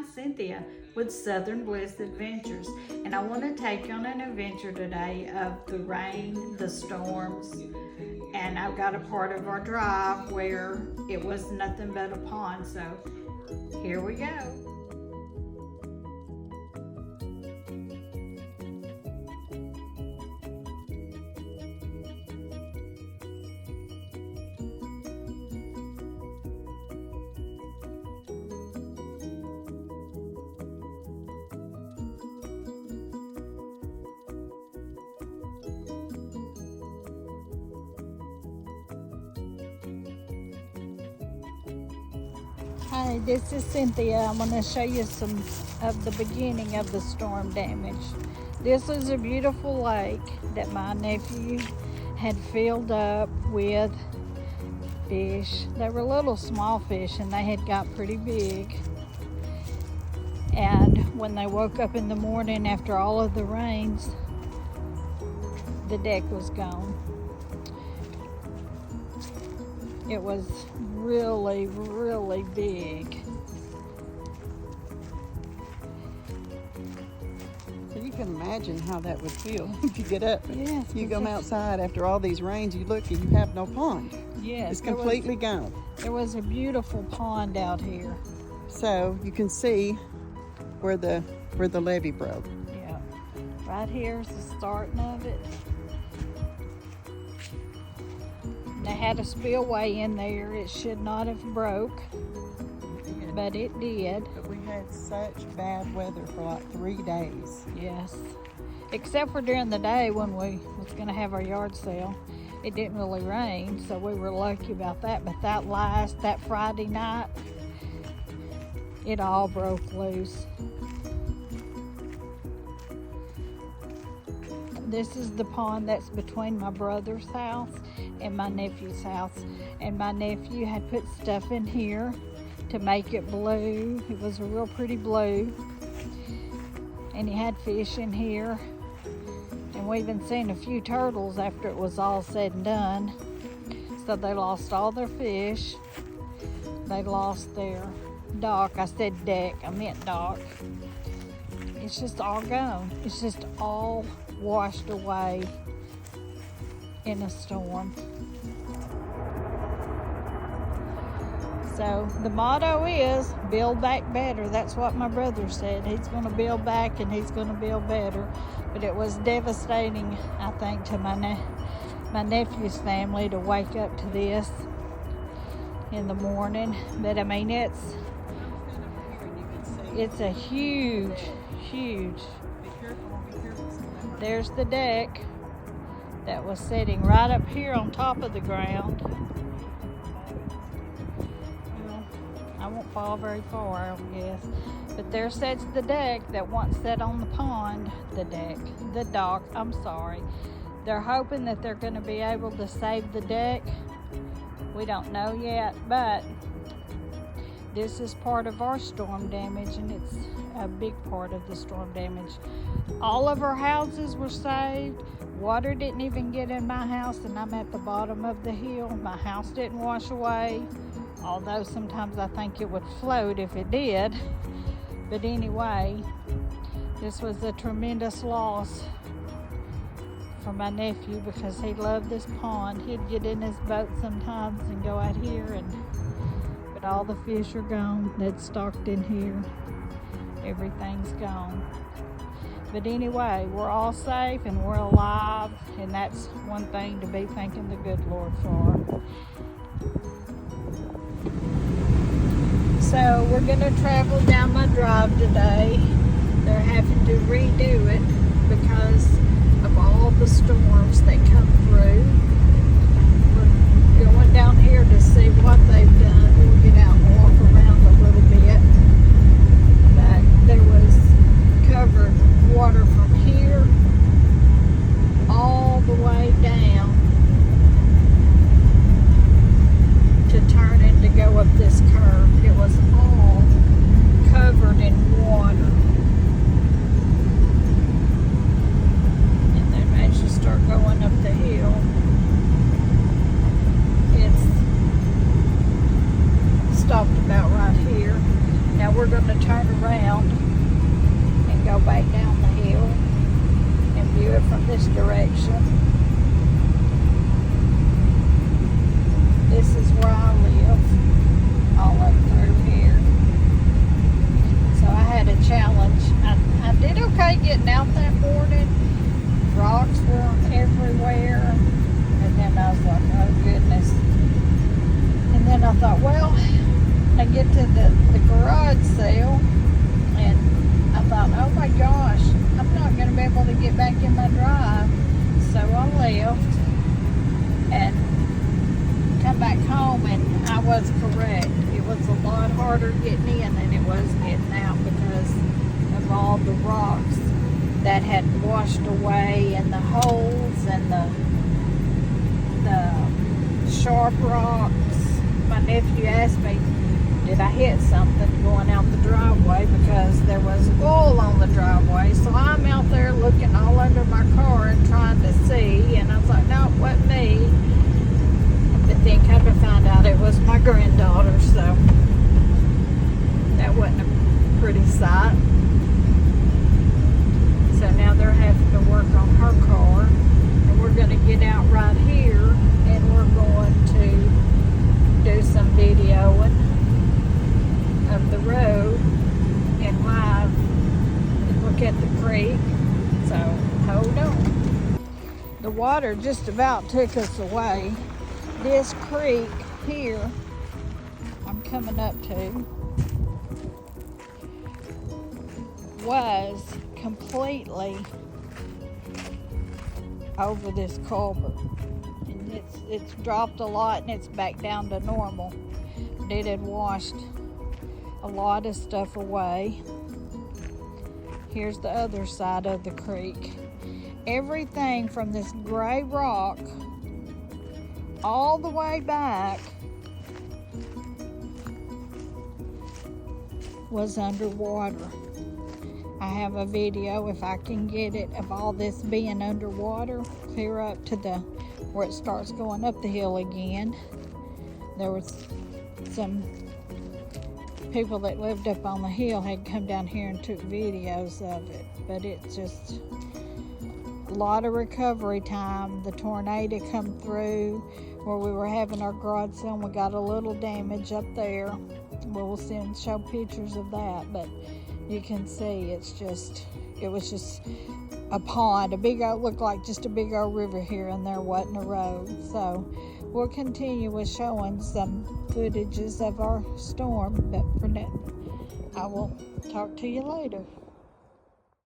I'm Cynthia with Southern Bliss Adventures, and I want to take you on an adventure today of the rain, the storms, and I've got a part of our drive where it was nothing but a pond, so here we go. Hi, this is Cynthia. I'm going to show you some of the beginning of the storm damage. This is a beautiful lake that my nephew had filled up with fish. They were little small fish and they had got pretty big. And when they woke up in the morning after all of the rains, the deck was gone. It was really, really big. So you can imagine how that would feel if you get up. Yes, you come outside after all these rains, you look and you have no pond. Yes, it's completely gone. There was a beautiful pond out here. So you can see where the levee broke. Yeah, right here's the starting of it. They had a spillway in there. It should not have broke, but it did. But we had such bad weather for like 3 days. Yes, except for during the day when we was gonna have our yard sale. It didn't really rain, so we were lucky about that. But that Friday night, it all broke loose. This is the pond that's between my brother's house and my nephew's house. And my nephew had put stuff in here to make it blue. It was a real pretty blue. And he had fish in here. And we even seen a few turtles after it was all said and done. So they lost all their fish. They lost their dock. I said deck, I meant dock. It's just all gone. It's just all washed away in a storm. So the motto is build back better. That's what my brother said. He's going to build back and he's going to build better. But it was devastating, I think, to my nephew's family to wake up to this in the morning. But I mean, it's a huge. There's the deck that was sitting right up here on top of the ground. Well, I won't fall very far, I guess. But there sits the deck that once sat on the pond. The dock, I'm sorry. They're hoping that they're going to be able to save the deck. We don't know yet, but this is part of our storm damage, and it's a big part of the storm damage. All of our houses were saved. Water didn't even get in my house, and I'm at the bottom of the hill. My house didn't wash away, although sometimes I think it would float if it did. But anyway, this was a tremendous loss for my nephew because he loved this pond. He'd get in his boat sometimes and go out here, but all the fish are gone. They'd stocked in here. Everything's gone. But anyway, we're all safe and we're alive, and that's one thing to be thanking the good Lord for. So we're going to travel down my drive today. They're having to redo it because of all the storms that come through. We're going down here to see what they've done. We'll get out and walk around a little bit. But there was covered water from here all the way down to turn it to go up this curve. It was all covered in water. And then as you start going up the hill, turn around and go back down the hill and view it from this direction. This is where I live, all up through here. So I had a challenge. I did okay getting out that morning. Rocks were everywhere. And then I was like, oh goodness. And then I thought, well, I get to the garage sale, and I thought, oh my gosh, I'm not going to be able to get back in my drive. So I left and come back home, and I was correct. It was a lot harder getting in than it was getting out because of all the rocks that had washed away, and the holes and the sharp rocks. My nephew asked me, did I hit something going out the driveway, because there was oil on the driveway. So I'm out there looking all under my car and trying to see, and I was like, no, it wasn't me. But then come to find out it was my granddaughter, so that wasn't a pretty sight. So now they're having to work on her car, and we're going to get out right here, and we're going to do some videoing of the road and live and look at the creek. So hold on. The water just about took us away. This creek here I'm coming up to was completely over this culvert, and it's dropped a lot and it's back down to normal. But it had washed a lot of stuff away. Here's the other side of the creek. Everything from this gray rock all the way back was underwater. I have a video, if I can get it, of all this being underwater, clear up to where it starts going up the hill again. There was some people that lived up on the hill had come down here and took videos of it, but it's just a lot of recovery time. The tornado come through where we were having our garage sale, and we got a little damage up there. We'll show pictures of that, but you can see it was just a pond, looked like just a big old river here, and there wasn't a road. So we'll continue with showing some footages of our storm, but for now, I will talk to you later.